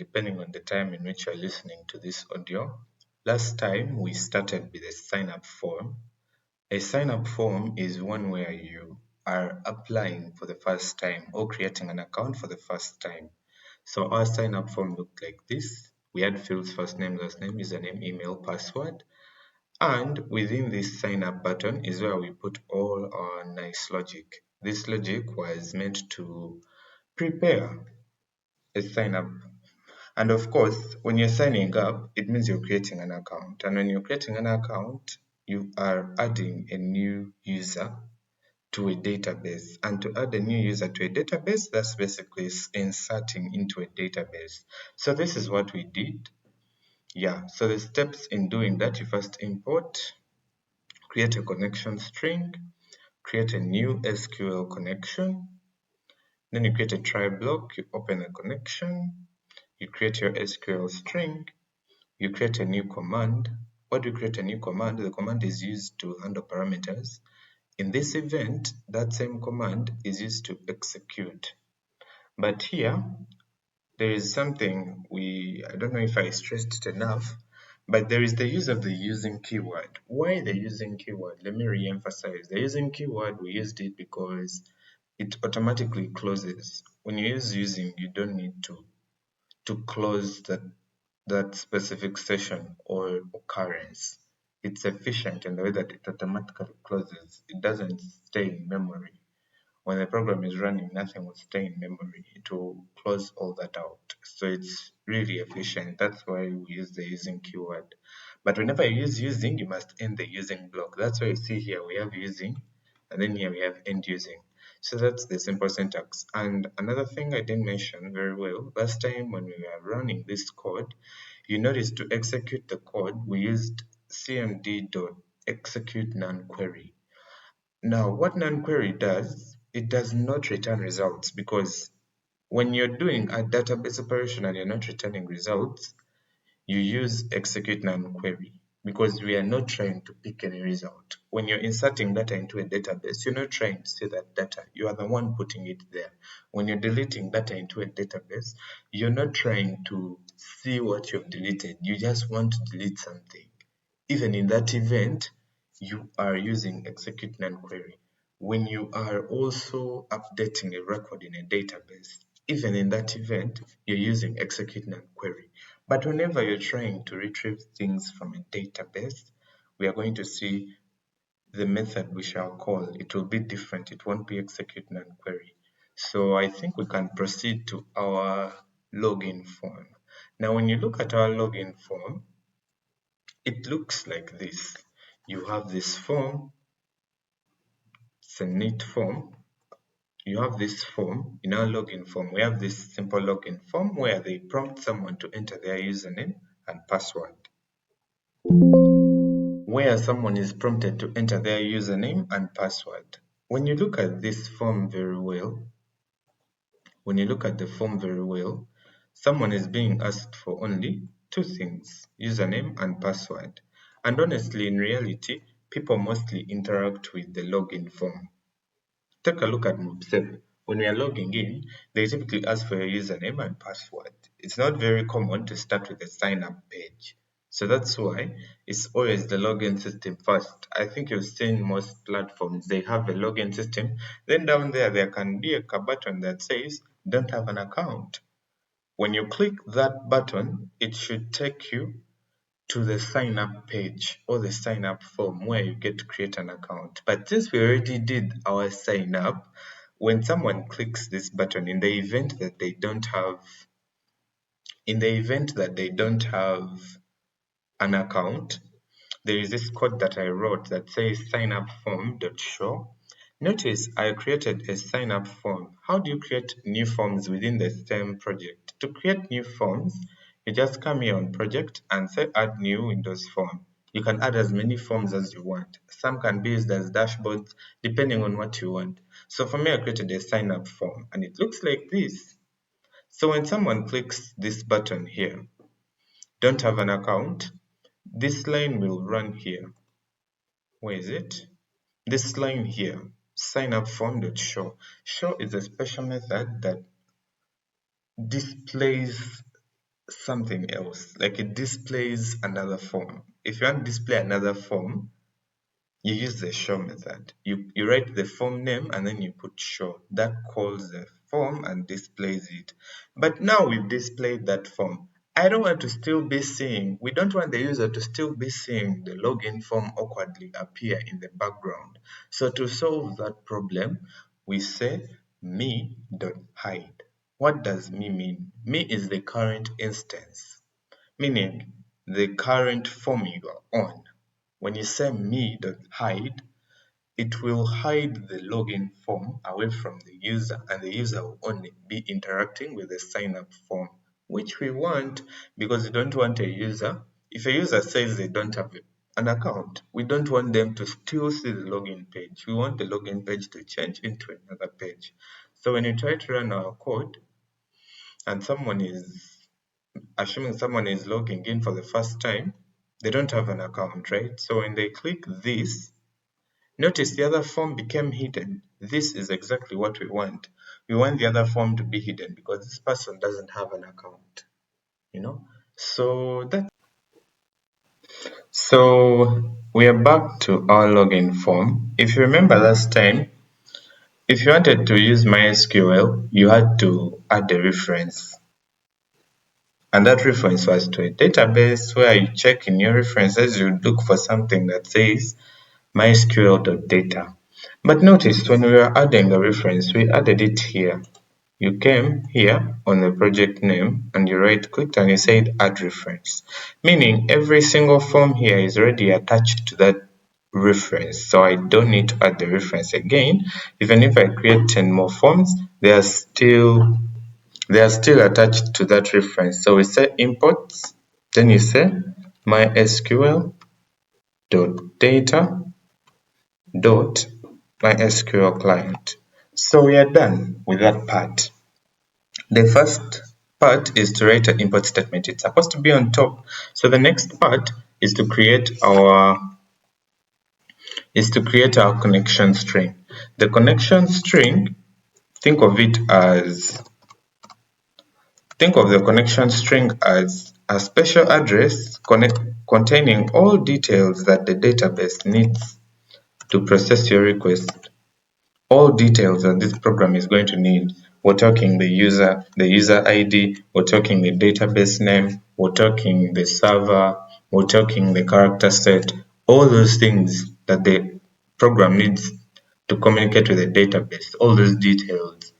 depending on the time in which you're listening to this audio. Last time we started with a sign up form. A sign up form is one where you are applying for the first time or creating an account for the first time. So our sign up form looked like this. We had fields: first name, last name, username, email, password. And within this sign up button is where we put all our nice logic. This logic was meant to prepare a sign up. And of course, when you're signing up, it means you're creating an account. And when you're creating an account, you are adding a new user to a database. And to add a new user to a database, that's basically inserting into a database. So this is what we did. Yeah, so the steps in doing that: you first import, create a connection string, create a new SQL connection, then you create a try block, you open a connection, you create your SQL string, you create a new command. What do you create a new command? The command is used to handle parameters. In this event, that same command is used to execute. But here, there is something I don't know if I stressed it enough, but there is the use of the using keyword. Why the using keyword? Let me re-emphasize. The using keyword, we used it because it automatically closes. When you use using, you don't need to close that specific session or occurrence. It's efficient in the way that it automatically closes. It doesn't stay in memory. When the program is running, nothing will stay in memory. It will close all that out. So it's really efficient. That's why we use the using keyword. But whenever you use using, you must end the using block. That's why you see here we have using, and then here we have end using. So that's the simple syntax. And another thing I didn't mention very well, last time when we were running this code, you notice to execute the code, we used cmd.execute none query. Now, what none query does, it does not return results, because when you're doing a database operation and you're not returning results, you use execute none query, because we are not trying to pick any result. When you're inserting data into a database, you're not trying to see that data. You are the one putting it there. When you're deleting data into a database, you're not trying to see what you've deleted. You just want to delete something. Even in that event, you are using execute none query. When you are also updating a record in a database, even in that event, you're using execute none query. But whenever you're trying to retrieve things from a database, we are going to see the method we shall call. It will be different. It won't be execute none query. So I think we can proceed to our login form. Now, when you look at our login form, it looks like this. You have this form. It's a neat form. You have this form. In our login form, we have this simple login form where they prompt someone to enter their username and password. Where someone is prompted to enter their username and password. When you look at this form very well, someone is being asked for only two things: username and password. And honestly, in reality, people mostly interact with the login form. Take a look at MobSafe. When we are logging in, they typically ask for your username and password. It's not very common to start with a sign-up page. So that's why it's always the login system first. I think you've seen most platforms, they have a login system. Then down there can be a button that says, don't have an account. When you click that button, it should take you to the sign up page or the sign up form where you get to create an account. But since we already did our sign up, when someone clicks this button, in the event that they don't have an account, there is this code that I wrote that says sign up form.show. Notice I created a sign up form. How do you create new forms within the same project? To create new forms, you just come here on project and say add new Windows form. You can add as many forms as you want. Some can be used as dashboards depending on what you want. So for me, I created a sign up form and it looks like this. So when someone clicks this button here, don't have an account, this line will run here. Where is it? This line here, sign up form.show. Show is a special method that displays something else, like it displays another form. If you want to display another form, you use the show method. You write the form name and then you put show. That calls the form and displays it. But now we've displayed that form. I don't want to still be seeing, we don't want the user to still be seeing the login form awkwardly appear in the background. So to solve that problem, we say me.hide. What does me mean? Me is the current instance, meaning the current form you are on. When you say me.hide, it will hide the login form away from the user, and the user will only be interacting with the sign up form, which we want because we don't want a user. If a user says they don't have an account, we don't want them to still see the login page. We want the login page to change into another page. So when you try to run our code and assuming someone is logging in for the first time, they don't have an account, right? So when they click this, notice the other form became hidden. This is exactly what we want. We want the other form to be hidden because this person doesn't have an account, you know? So we are back to our login form. If you remember last time, if you wanted to use MySQL, you had to add a reference. And that reference was to a database where you check in your references, you look for something that says MySQL.data. But notice when we were adding the reference, we added it here. You came here on the project name and you right clicked and you said add reference, meaning every single form here is already attached to that reference. So I don't need to add the reference again. Even if I create 10 more forms, they are still attached to that reference. So we say imports, then you say mysql dot data dot MySQL client. So we are done with that part. The first part is to write an import statement. It's supposed to be on top. So the next part is to create our connection string. The connection string, think of the connection string as a special address containing all details that the database needs to process your request. All details that this program is going to need. We're talking the user ID, we're talking the database name, we're talking the server, we're talking the character set, all those things that the program needs to communicate with the database, all those details,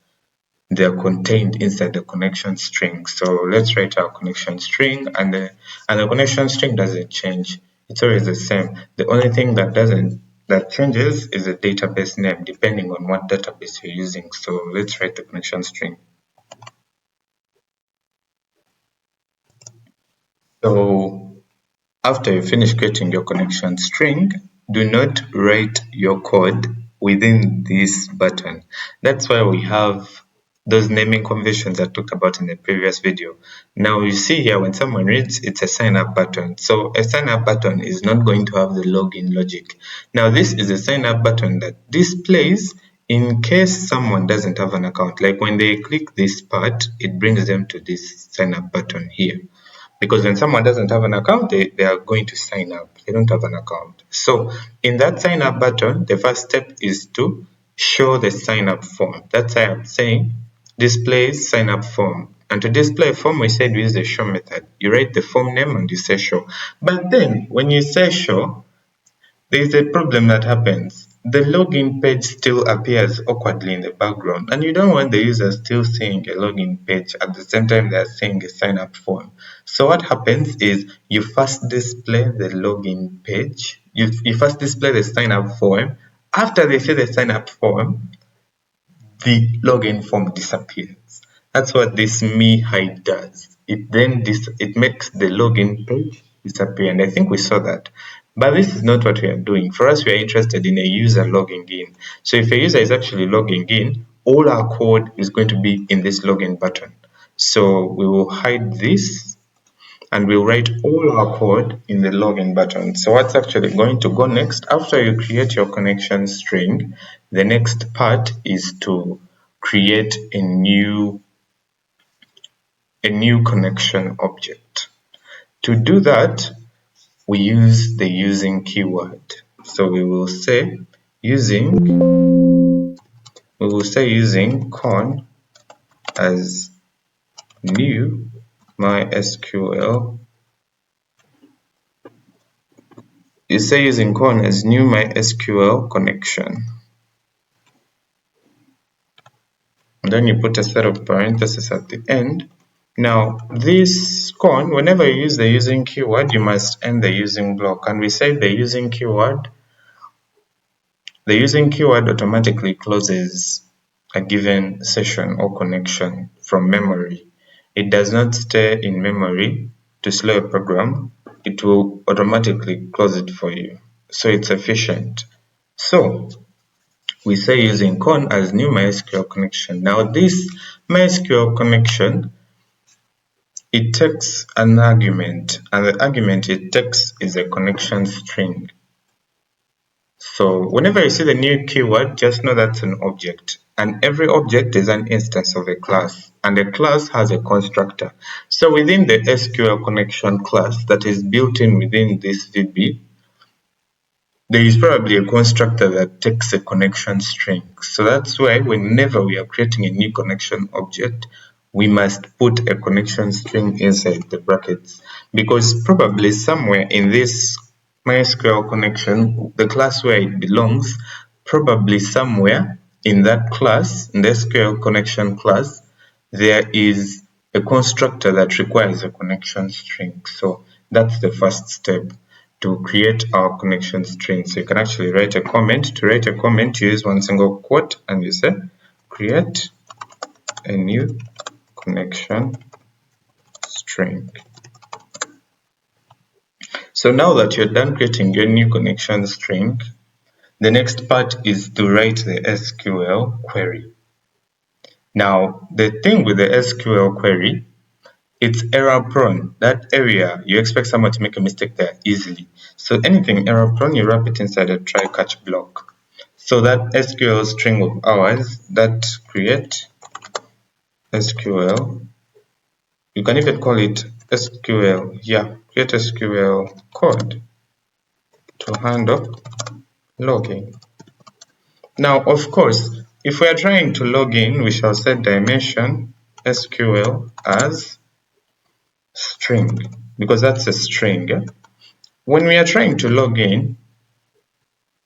they are contained inside the connection string. So let's write our connection string, and the connection string doesn't change. It's always the same. The only thing that changes is the database name depending on what database you're using. So let's write the connection string. So after you finish creating your connection string, do not write your code within this button. That's why we have those naming conventions I talked about in the previous video. Now you see here when someone reads, it's a sign up button. So a sign up button is not going to have the login logic. Now this is a sign up button that displays in case someone doesn't have an account. Like when they click this part, it brings them to this sign up button here. Because when someone doesn't have an account, they are going to sign up. They don't have an account. So in that sign up button, the first step is to show the sign up form. That's why I'm saying display sign up form. And to display a form, we said we use the show method. You write the form name and you say show. But then when you say show, there is a problem that happens. The login page still appears awkwardly in the background, and you don't want the user still seeing a login page at the same time they're seeing a sign up form. So what happens is you first display the login page, you first display the sign up form. After they see the sign up form, the login form disappears. That's what this me hide does. It makes the login page disappear, and I think we saw that. But this is not what we are doing. For us, we are interested in a user logging in. So if a user is actually logging in, all our code is going to be in this login button. So we will hide this and we'll write all our code in the login button. So what's actually going to go next? After you create your connection string, the next part is to create a new a new connection object. To do that, we use the using keyword. So we will say using con as new MySQL. You say using con as new MySQL connection. And then you put a set of parentheses at the end. Now, this con, whenever you use the using keyword, you must end the using block. And we say the using keyword automatically closes a given session or connection from memory. It does not stay in memory to slow a program. It will automatically close it for you. So it's efficient. So we say using con as new MySQL connection. Now this MySQL connection, it takes an argument, and the argument it takes is a connection string. So whenever you see the new keyword, just know that's an object. And every object is an instance of a class, and a class has a constructor. So within the SQL connection class that is built in within this VB, there is probably a constructor that takes a connection string. So that's why whenever we are creating a new connection object, we must put a connection string inside the brackets, because probably somewhere in this MySQL connection, the class where it belongs, probably somewhere in that class, in the SQL connection class, there is a constructor that requires a connection string. So that's the first step to create our connection string. So you can actually write a comment. To write a comment, you use one single quote and you say create a new connection string. So now that you're done creating your new connection string, the next part is to write the SQL query. Now, the thing with the SQL query, it's error prone. That area, you expect someone to make a mistake there easily. So anything error prone, you wrap it inside a try catch block. So that SQL string of ours, that create SQL, you can even call it SQL, create SQL code to handle logging. Now, of course, if we are trying to log in, we shall set dimension SQL as string, because that's a string. When we are trying to log in,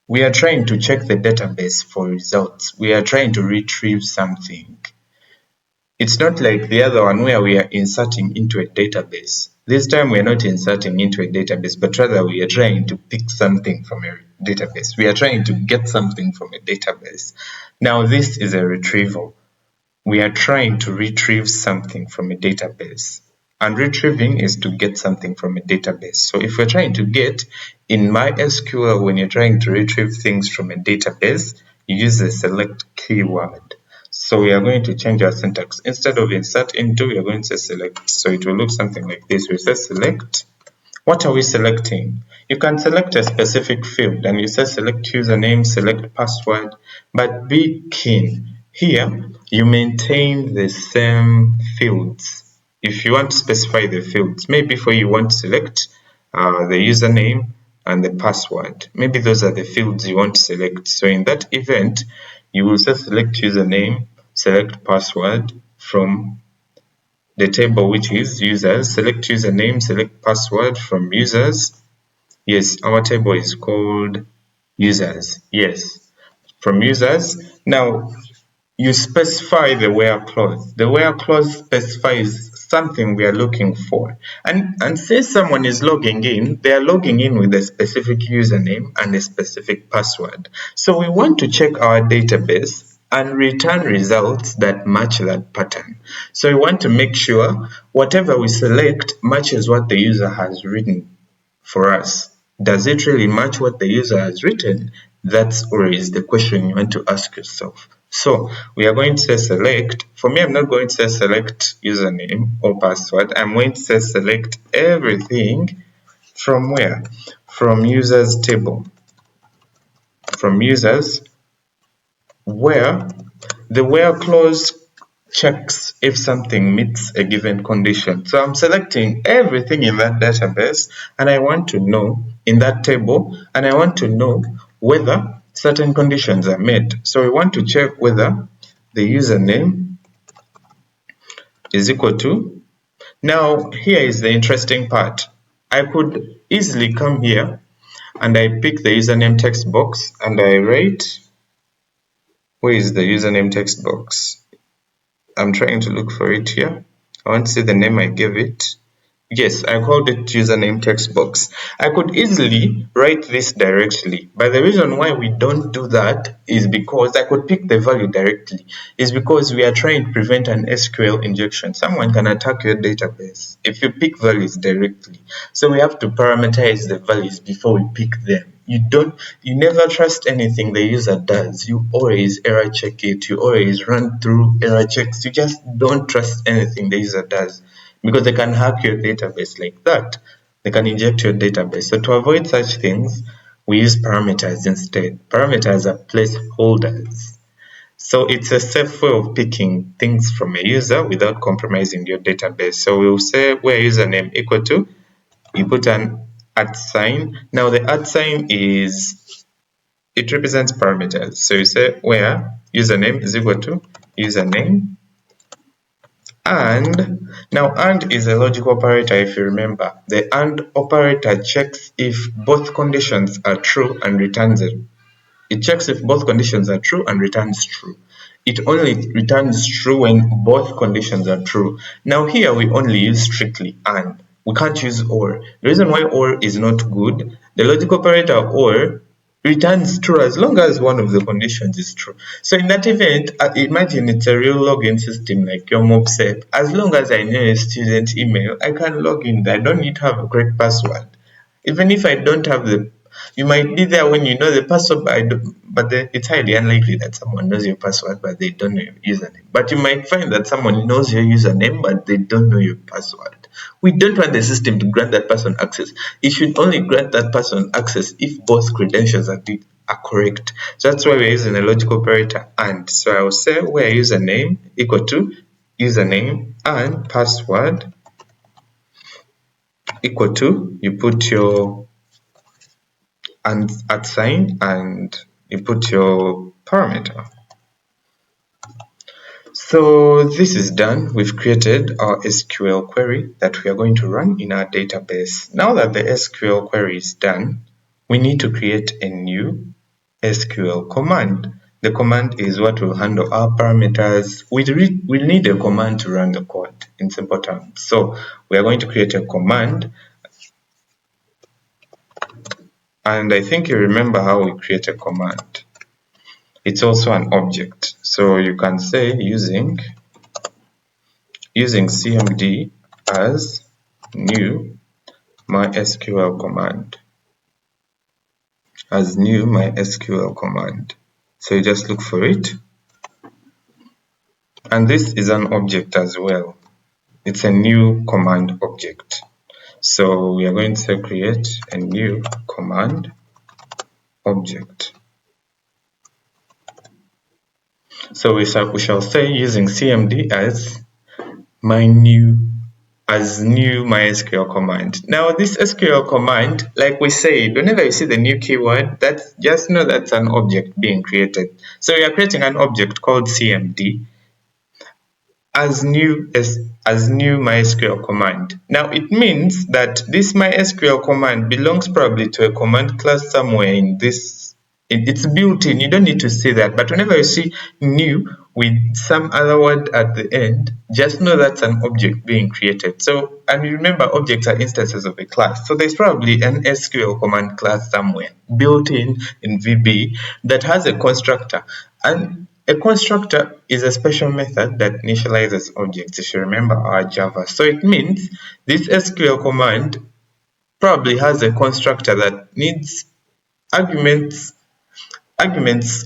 we are trying to check the database for results. We are trying to retrieve something. It's not like the other one where we are inserting into a database. This time we are not inserting into a database, but rather we are trying to pick something from a database. We are trying to get something from a database. Now this is a retrieval. We are trying to retrieve something from a database. And retrieving is to get something from a database. So if we're trying to get, in MySQL, when you're trying to retrieve things from a database, you use the select keyword. So we are going to change our syntax. Instead of insert into, we are going to say select. So it will look something like this. We say select. What are we selecting? You can select a specific field and you say select username, select password, but be keen. Here, you maintain the same fields. If you want to specify the fields, maybe for you want to select the username and the password. Maybe those are the fields you want to select. So in that event, you will say select username, select password from the table which is users, select username, select password from users. Yes, our table is called users. Yes, from users. Now, you specify the where clause. The where clause specifies something we are looking for. And say someone is logging in, they are logging in with a specific username and a specific password. So we want to check our database and return results that match that pattern. So we want to make sure whatever we select matches what the user has written for us. Does it really match what the user has written? That's always the question you want to ask yourself. So we are going to say select. For me, I'm not going to say select username or password. I'm going to say select everything from where? From users table. From users, where the where clause checks if something meets a given condition. So I'm selecting everything in that database, and I want to know in that table, and I want to know whether certain conditions are met. So we want to check whether the username is equal to. Now here is the interesting part. I could easily come here and I pick the username text box and I write, where is the username text box? I'm trying to look for it here. I want to see the name I gave it. Yes, I called it username text box. I could easily write this directly, but the reason why we don't do that is because I could pick the value directly. Is because we are trying to prevent an SQL injection. Someone can attack your database if you pick values directly. So we have to parameterize the values before we pick them. You never trust anything the user does. You always error check it. You always run through error checks. You just don't trust anything the user does, because they can hack your database like that. They can inject your database. So to avoid such things, we use parameters instead. Parameters are placeholders. So it's a safe way of picking things from a user without compromising your database. So we'll say where username equal to, you put an @ sign. Now the @ sign it represents parameters. So you say where username is equal to username. And now AND is a logical operator. If you remember, the AND operator checks if both conditions are true and returns it. It checks if both conditions are true and returns true. It only returns true when both conditions are true. Now here we only use strictly AND. We can't use OR. The reason why OR is not good, the logical operator OR returns true as long as one of the conditions is true. So in that event, imagine it's a real login system like your MobSec. As long as I know a student email, I can log in there. I don't need to have a correct password. Even if I don't have you might be there when you know the password, but it's highly unlikely that someone knows your password but they don't know your username. But you might find that someone knows your username but they don't know your password. We don't want the system to grant that person access. It should only grant that person access if both credentials are correct. So that's why we're using a logical operator AND. So I will say where username equal to username and password equal to, you put your and @ sign and you put your parameter. So this is done. We've created our SQL query that we are going to run in our database. Now that the SQL query is done, we need to create a new SQL command. The command is what will handle our parameters. We'll need a command to run the code in simple terms. So we are going to create a command. And I think you remember how we create a command. It's also an object. So you can say using cmd as new MySQL command. As new MySQL command. So you just look for it. And this is an object as well. It's a new command object. So we are going to say create a new command object. So we shall say using cmd as new MySQL command. Now this SQL command, like we said, whenever you see the new keyword, just know that's an object being created. So we are creating an object called cmd as new MySQL command. Now it means that this MySQL command belongs probably to a command class somewhere in this. It's built in, you don't need to see that, but whenever you see new with some other word at the end, just know that's an object being created. So, and remember, objects are instances of a class. So there's probably an SQL command class somewhere built in VB that has a constructor. And a constructor is a special method that initializes objects, if you remember our Java. So it means this SQL command probably has a constructor that needs arguments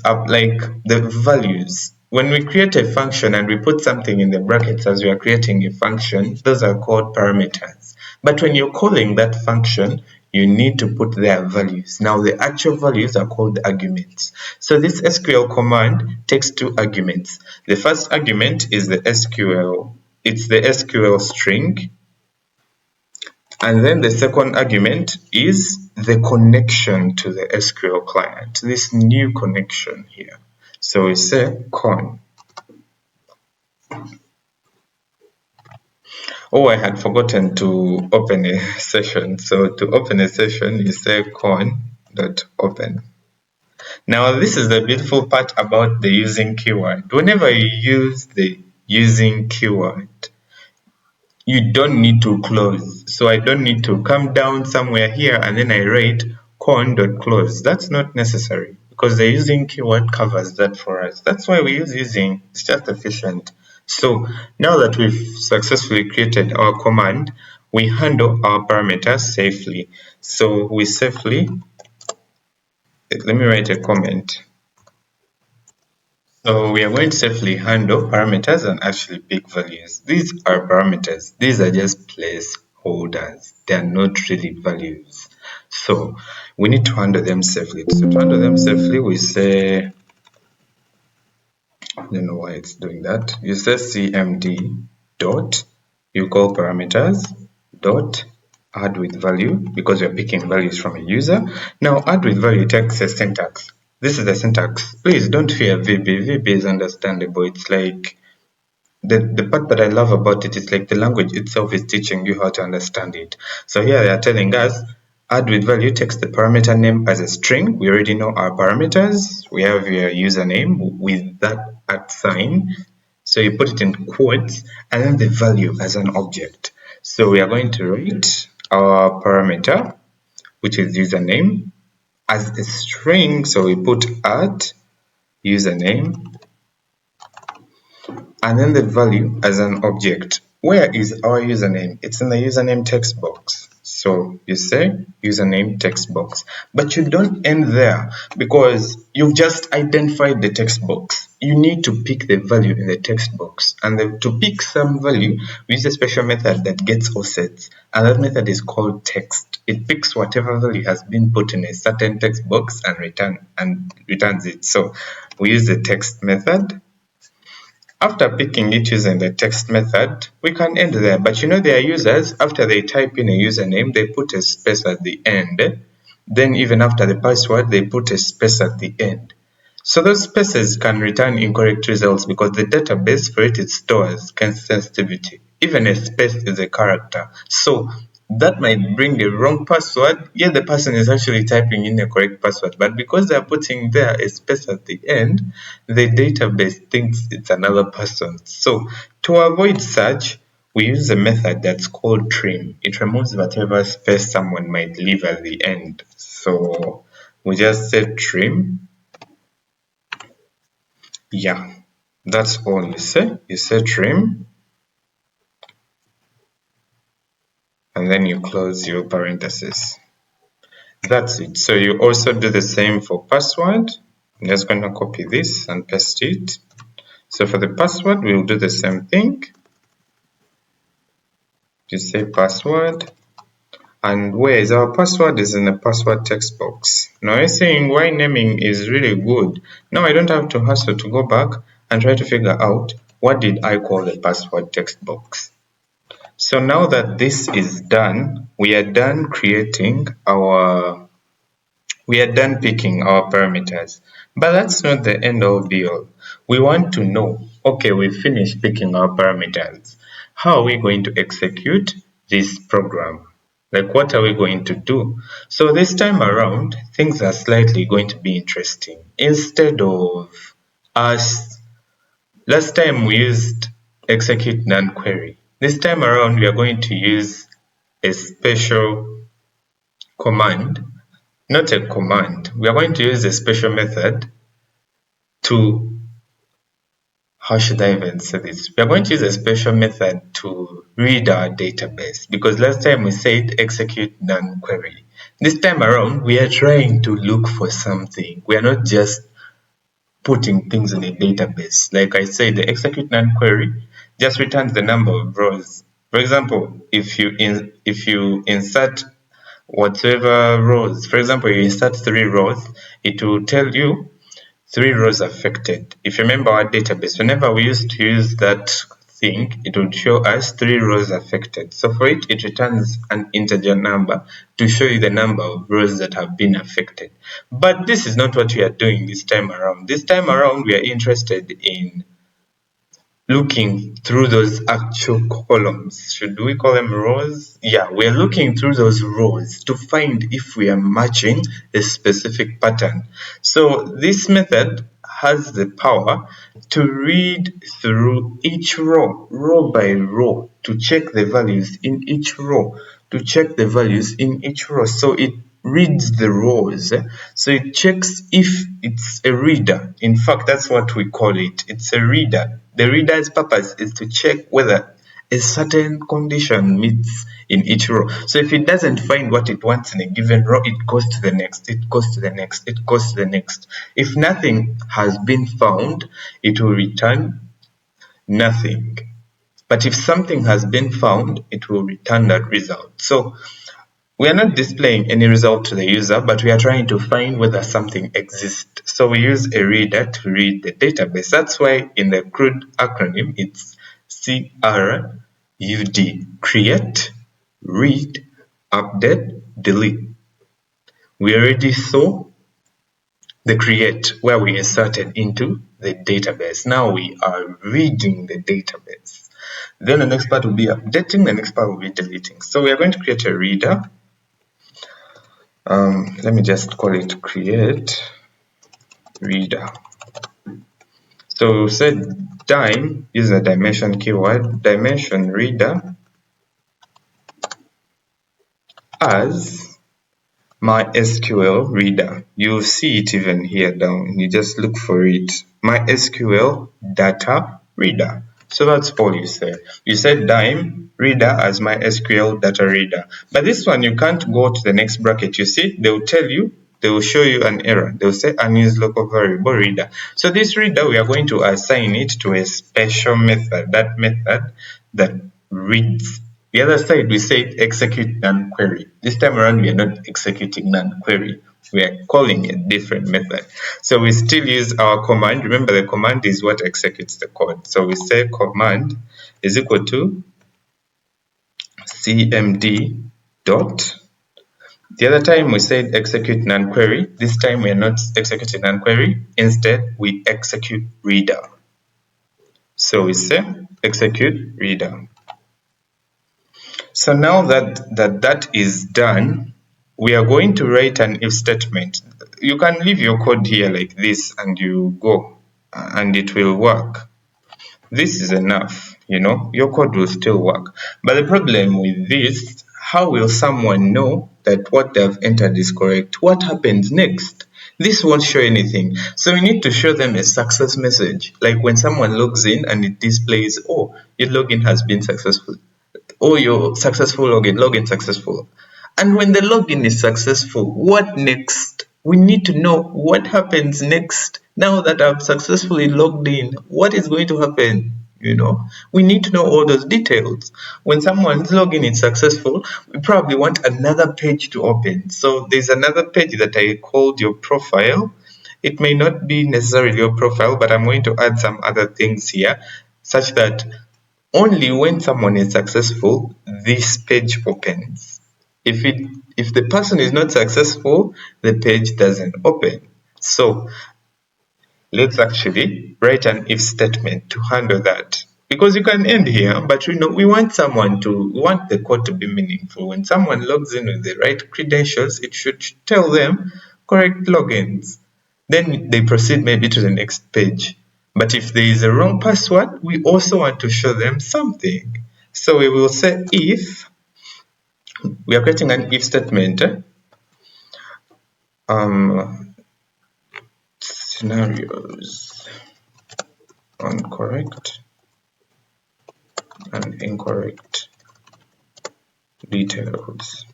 are like the values. When we create a function and we put something in the brackets as we are creating a function, those are called parameters. But when you're calling that function, you need to put their values. Now the actual values are called arguments. So this SQL command takes two arguments. The first argument is the SQL string, and then the second argument is the connection to the SQL client, this new connection here. So we say con. Oh, I had forgotten to open a session. So to open a session, you say con.open. Now, this is the beautiful part about the using keyword. Whenever you use the using keyword, you don't need to close. So I don't need to come down somewhere here and then I write con.close. That's not necessary because the using keyword covers that for us. That's why we use using. It's just efficient. So now that we've successfully created our command, we handle our parameters safely. So we safely, let me write a comment. So we are going to safely handle parameters and actually pick values. These are parameters. These are just placeholders. They are not really values. So we need to handle them safely. So to handle them safely, we say, I don't know why it's doing that. You say cmd dot, you call parameters dot add with value because you're picking values from a user. Now add with value takes a syntax. This is the syntax. Please don't fear VB. VB is understandable. It's like the part that I love about it is like the language itself is teaching you how to understand it. So here they are telling us add with value takes the parameter name as a string. We already know our parameters. We have your username with that at sign. So you put it in quotes and then the value as an object. So we are going to write our parameter, which is username, as a string. So we put at username and then the value as an object. Where is our username? It's in the username text box. So you say username text box, but you don't end there because you've just identified the text box. You need to pick the value in the text box, and to pick some value, we use a special method that gets offsets, and that method is called text. It picks whatever value has been put in a certain text box and returns it. So we use the text method. After picking it using the text method, we can end there. But you know there are users, after they type in a username, they put a space at the end. Then even after the password, they put a space at the end. So those spaces can return incorrect results because the database for it stores sensitivity. Even a space is a character. So that might bring the wrong password. Yeah, the person is actually typing in a correct password, but because they are putting there a space at the end, the database thinks it's another person. So to avoid such, we use a method that's called trim. It removes whatever space someone might leave at the end. So we just say trim. Yeah, that's all you say. You say trim, and then you close your parentheses. That's it. So you also do the same for password. I'm just going to copy this and paste it. So for the password, we'll do the same thing. You say password. And where is our password? Is in the password text box. Now you're saying why naming is really good. Now I don't have to hustle to go back and try to figure out what did I call the password text box. So now that this is done, we are done picking our parameters. But that's not the end all be all. We want to know, okay, we finished picking our parameters. How are we going to execute this program? Like, what are we going to do? So this time around, things are slightly going to be interesting. Instead of us, last time we used execute none query. This time around, we are going to use a special command, not a command. We are going to use a special method to, how should I even say this? We are going to use a special method to read our database because last time we said execute none query. This time around, we are trying to look for something. We are not just putting things in a database. Like I said, the execute none query just returns the number of rows. For example, if you insert whatever rows. For example, you insert 3 rows, it will tell you 3 rows affected. If you remember our database, whenever we used to use that thing, it would show us 3 rows affected. So for it returns an integer number to show you the number of rows that have been affected. But this is not what we are doing this time around. This time around, we are interested in looking through those actual columns. Should we call them rows? Yeah, we're looking through those rows to find if we are matching a specific pattern. So this method has the power to read through each row by row, to check the values in each row, to check the values in each row. So it reads the rows. So it checks if it's a reader. In fact, that's what we call it. It's a reader. The reader's purpose is to check whether a certain condition meets in each row. So if it doesn't find what it wants in a given row, it goes to the next, it goes to the next, it goes to the next. If nothing has been found, it will return nothing. But if something has been found, it will return that result. So we are not displaying any result to the user, but we are trying to find whether something exists. So we use a reader to read the database. That's why in the CRUD acronym, it's CRUD, create, read, update, delete. We already saw the create where we inserted into the database. Now we are reading the database. Then the next part will be updating, the next part will be deleting. So we are going to create a reader. Let me just call it create reader. So set dim, use the dimension keyword, dimension reader as MySQL reader. You'll see it even here down. You just look for it. MySQL data reader. So that's all you say. You said dim reader as MySQL data reader. But this one, you can't go to the next bracket. You see, they will tell you, they will show you an error. They'll say unused local variable reader. So this reader, we are going to assign it to a special method. That method that reads. The other side, we say execute none query. This time around, we are not executing none query. We are calling a different method. So we still use our command. Remember, the command is what executes the code. So we say command is equal to cmd dot. The other time we said execute none query. This time we are not executing none query. Instead, we execute reader. So we say execute reader. So now that is done, we are going to write an if statement. You can leave your code here like this and you go and it will work. This is enough, your code will still work. But the problem with this, how will someone know that what they've entered is correct? What happens next? This won't show anything. So we need to show them a success message. Like when someone logs in and it displays, oh, your login has been successful. Oh, your successful login successful. And when the login is successful, what next? We need to know what happens next. Now that I've successfully logged in, what is going to happen? We need to know all those details. When someone's login is successful, we probably want another page to open. So there's another page that I called your profile. It may not be necessarily your profile, but I'm going to add some other things here such that only when someone is successful, this page opens. If the person is not successful, the page doesn't open. So let's actually write an if statement to handle that. Because you can end here, but we want the code to be meaningful. When someone logs in with the right credentials, it should tell them correct logins. Then they proceed maybe to the next page. But if there is a wrong password, we also want to show them something. So we will say if, we are creating an if statement, scenarios on correct and incorrect details.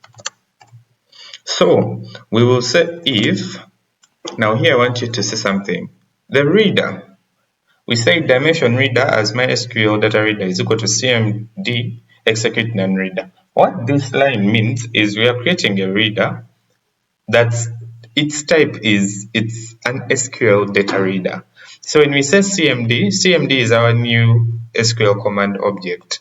So we will say if, now here I want you to see something. The reader, we say dimension reader as MySQL data reader is equal to cmd execute none reader. What this line means is we are creating a reader that's its type is it's an SQL data reader. So when we say CMD, CMD is our new SQL command object.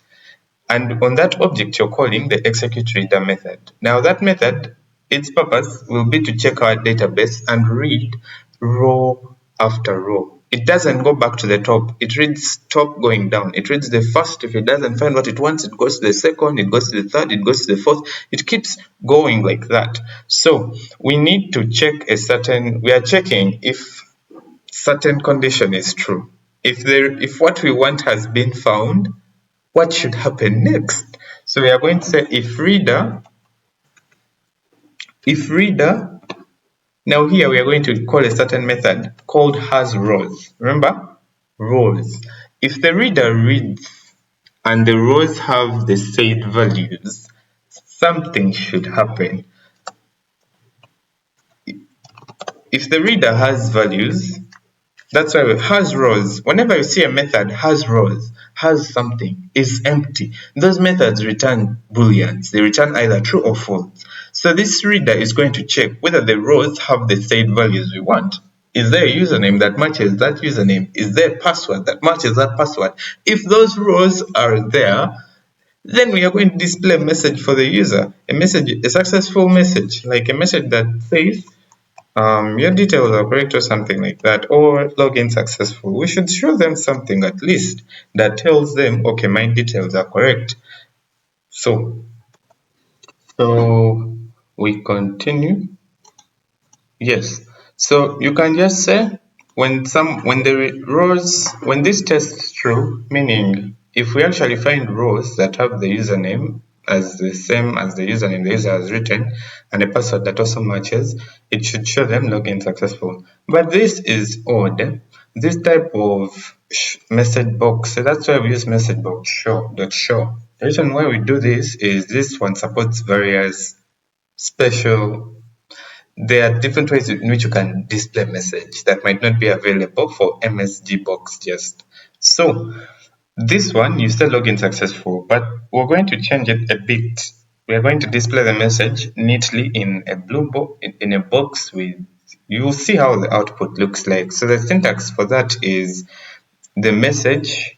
And on that object, you're calling the execute reader method. Now that method, its purpose will be to check our database and read row after row. It doesn't go back to the top. It reads top going down. It reads the first. If it doesn't find what it wants, it goes to the second, it goes to the third, it goes to the fourth. It keeps going like that. So we need to check we are checking if certain condition is true. If what we want has been found, what should happen next? So we are going to say if reader, now here we are going to call a certain method called has rows. Remember? Rows. If the reader reads and the rows have the said values, something should happen. If the reader has values, that's why has rows. Whenever you see a method has rows, has something, is empty, those methods return booleans. They return either true or false. So this reader is going to check whether the rows have the said values we want. Is there a username that matches that username? Is there a password that matches that password? If those rows are there, then we are going to display a message for the user. A successful message, like a message that says your details are correct or something like that, or login successful. We should show them something at least that tells them, okay, my details are correct. So we continue. Yes. So you can just say when this tests true, meaning if we actually find rows that have the username as the same as the username the user has written and a password that also matches, it should show them login successful. But this is odd. This type of message box, so that's why we use MessageBox show. The reason why we do this is this one supports various special there are different ways in which you can display message that might not be available for MessageBox just. So this one you still login successful, but we're going to change it a bit. We are going to display the message neatly in a blue box in a box with you will see how the output looks like. So the syntax for that is the message,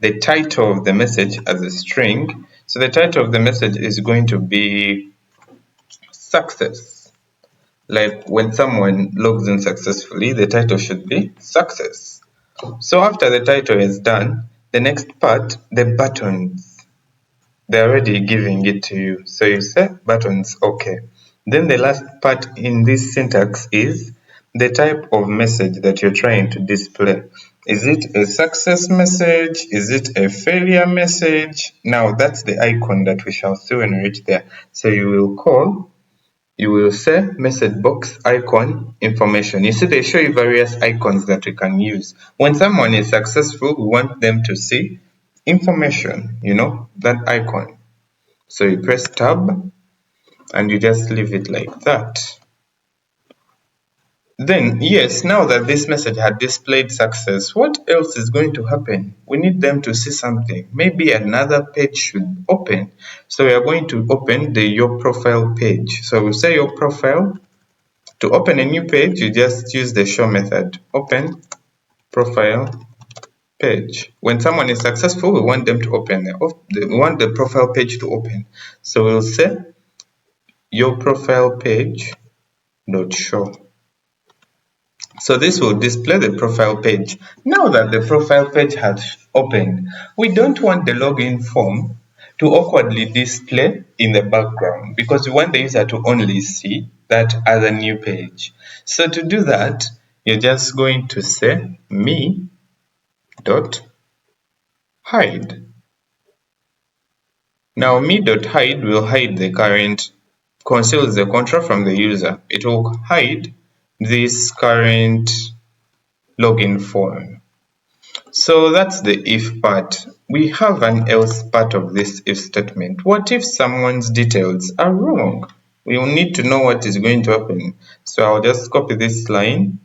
the title of the message as a string. So the title of the message is going to be success. Like when someone logs in successfully, the title should be success. So after the title is done, the next part, the buttons, they're already giving it to you. So you say buttons, okay. Then the last part in this syntax is the type of message that you're trying to display. Is it a success message? Is it a failure message? Now that's the icon that we shall see when we reach there. So you will say MessageBox icon information. You see they show you various icons that we can use. When someone is successful, we want them to see information, that icon. So you press tab and you just leave it like that. Then, yes, now that this message had displayed success, what else is going to happen? We need them to see something. Maybe another page should open. So we are going to open the your profile page. So we'll say your profile. To open a new page, you just use the show method. Open profile page. When someone is successful, we want them to open we want the profile page to open. So we'll say your profile page dot show. So this will display the profile page. Now that the profile page has opened, we don't want the login form to awkwardly display in the background because we want the user to only see that as a new page. So to do that, you're just going to say me dot hide. Now me dot hide will hide the current, conceals the control from the user. It will hide this current login form. So that's the if part. We have an else part of this if statement. What if someone's details are wrong? We will need to know what is going to happen. So I'll just copy this line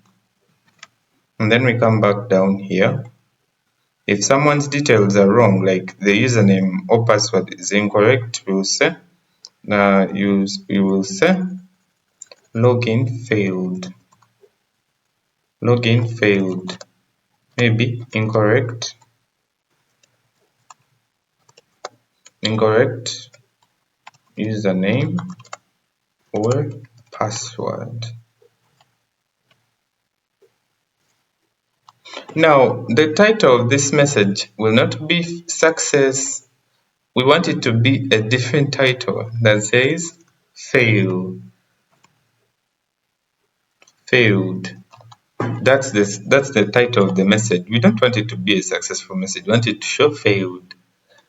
and then we come back down here If someone's details are wrong, like the username or password is incorrect, we will say you will say login failed. Login failed. Maybe incorrect. Incorrect username or password. Now, the title of this message will not be success. We want it to be a different title that says fail, failed. That's the title of the message. We don't want it to be a successful message. We want it to show failed.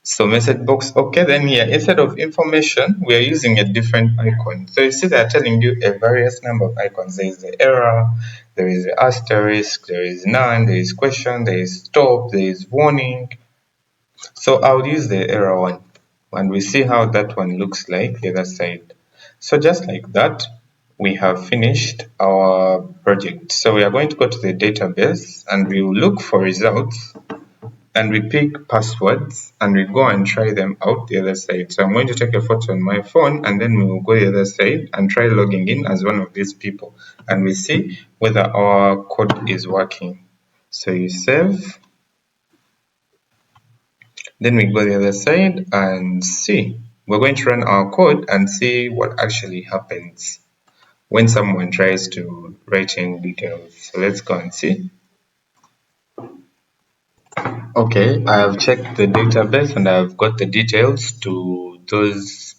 So message box, okay, then here instead of information, we are using a different icon. So you see they're telling you a various number of icons. There is the error, there is the asterisk, there is none, there is question, there is stop, there is warning. So I'll use the error one and we see how that one looks like the other side. So just like that, we have finished our project. So we are going to go to the database and we will look for results and we pick passwords and we go and try them out the other side. So I'm going to take a photo on my phone and then we will go the other side and try logging in as one of these people and we see whether our code is working. So you save, then we go the other side and see. We're going to run our code and see what actually happens when someone tries to write in details. So let's go and see. Okay, I have checked the database and I've got the details to those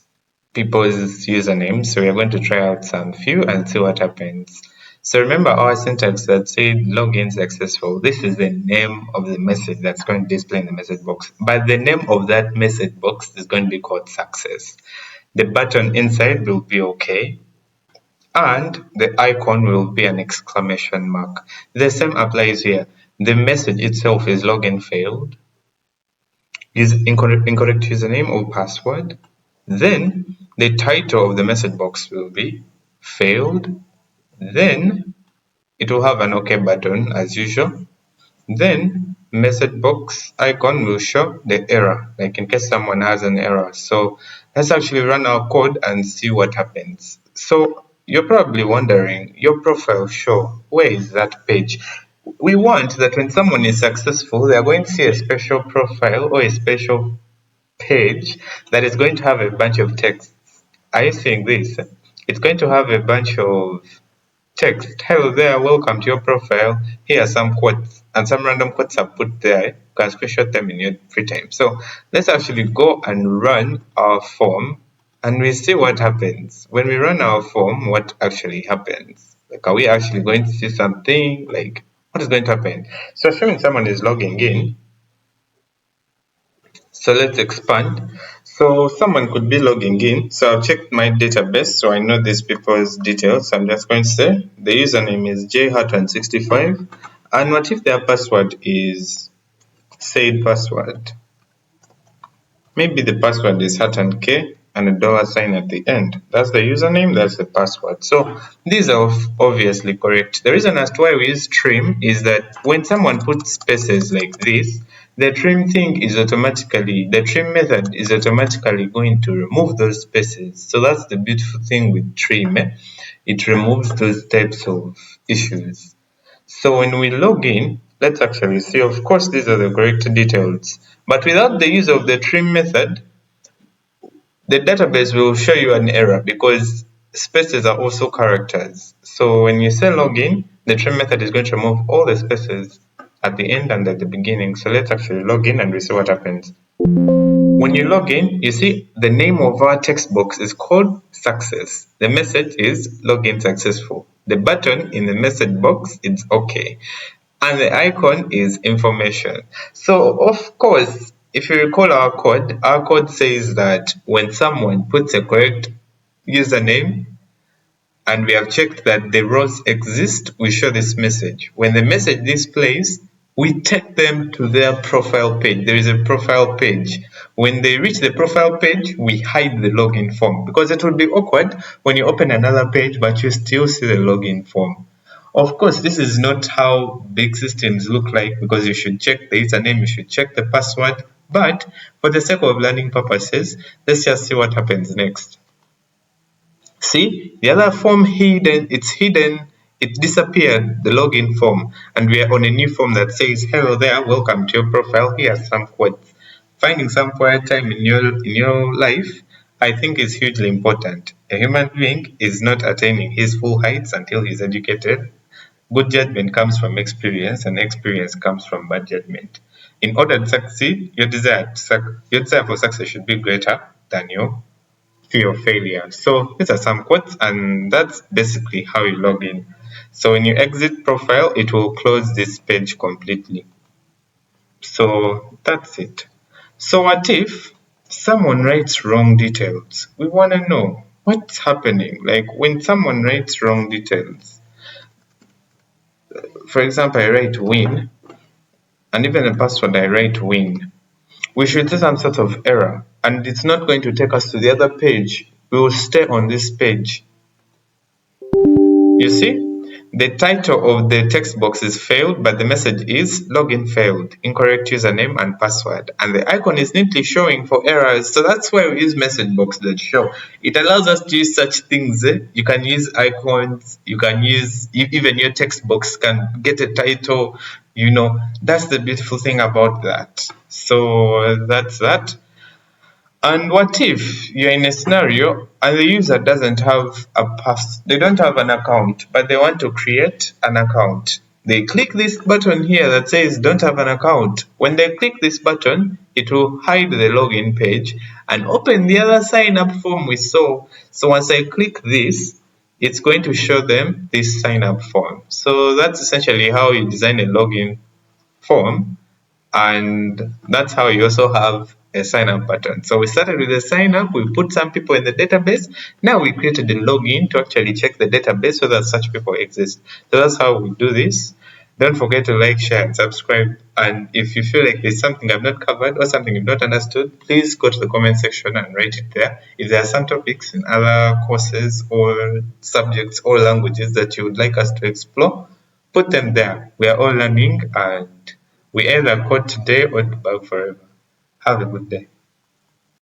people's usernames. So we are going to try out some few and see what happens. So remember our syntax that said login successful. This is the name of the message that's going to display in the message box. But the name of that message box is going to be called success. The button inside will be okay. And the icon will be an exclamation mark. The same applies here. The message itself is login failed. Use incorrect username or password. Then the title of the message box will be failed. Then it will have an OK button as usual. Then message box icon will show the error, like in case someone has an error. So let's actually run our code and see what happens. So you're probably wondering, your profile show, where is that page? We want that when someone is successful, they are going to see a special profile or a special page that is going to have a bunch of text. Are you seeing this? It's going to have a bunch of text. Hello there, welcome to your profile. Here are some quotes, and some random quotes are put there. You can screenshot them in your free time. So let's actually go and run our form and we see what happens. When we run our form, what actually happens? Like, are we actually going to see something? Like, what is going to happen? So assuming someone is logging in, so let's expand. So someone could be logging in. So I've checked my database, so I know these people's details. I'm just going to say the username is jhat165. And what if their password is said password? Maybe the password is #K and a $sign at the end. That's the username, that's the password. So these are obviously correct. The reason as to why we use trim is that when someone puts spaces like this, the trim method is automatically going to remove those spaces. So that's the beautiful thing with trim. It removes those types of issues. So when we log in, let's actually see, of course, these are the correct details. But without the use of the trim method, the database will show you an error because spaces are also characters. So when you say login, the trim method is going to remove all the spaces at the end and at the beginning. So let's actually log in and we see what happens. When you log in, you see the name of our text box is called success. The message is login successful. The button in the message box is OK. And the icon is information. So of course, if you recall our code says that when someone puts a correct username and we have checked that the rows exist, we show this message. When the message displays, we take them to their profile page. There is a profile page. When they reach the profile page, we hide the login form because it would be awkward when you open another page but you still see the login form. Of course, this is not how big systems look like, because you should check the username, you should check the password. But for the sake of learning purposes, let's just see what happens next. See, the other form hidden, it disappeared, the login form, and we are on a new form that says, hello there, welcome to your profile, here are some quotes. Finding some quiet time in your life, I think, is hugely important. A human being is not attaining his full heights until he's educated. Good judgment comes from experience, and experience comes from bad judgment. In order to succeed, your desire for success should be greater than your fear of failure. So these are some quotes, and that's basically how you log in. So when you exit profile, it will close this page completely. So that's it. So what if someone writes wrong details? We want to know what's happening. Like when someone writes wrong details, for example, I write win, and even the password I write win, we should see some sort of error, and it's not going to take us to the other page. We will stay on this page. You see, the title of the text box is failed, but the message is login failed, incorrect username and password, and the icon is neatly showing for errors. So that's why we use MessageBox that show. It allows us to use such things. You can use icons, you can use even your text box can get a title. That's the beautiful thing about that. So that's that. And what if you're in a scenario and the user doesn't have they don't have an account, but they want to create an account? They click this button here that says don't have an account. When they click this button, it will hide the login page and open the other sign up form we saw. So once I click this, it's going to show them this sign up form. So that's essentially how you design a login form, and that's how you also have a sign up button. So we started with the sign up, we put some people in the database. Now we created the login to actually check the database whether such people exist. So that's how we do this. Don't forget to like, share, and subscribe. And if you feel like there's something I've not covered or something you've not understood, please go to the comment section and write it there. If there are some topics in other courses or subjects or languages that you would like us to explore, put them there. We are all learning, and we either code today or debug forever. Have a good day.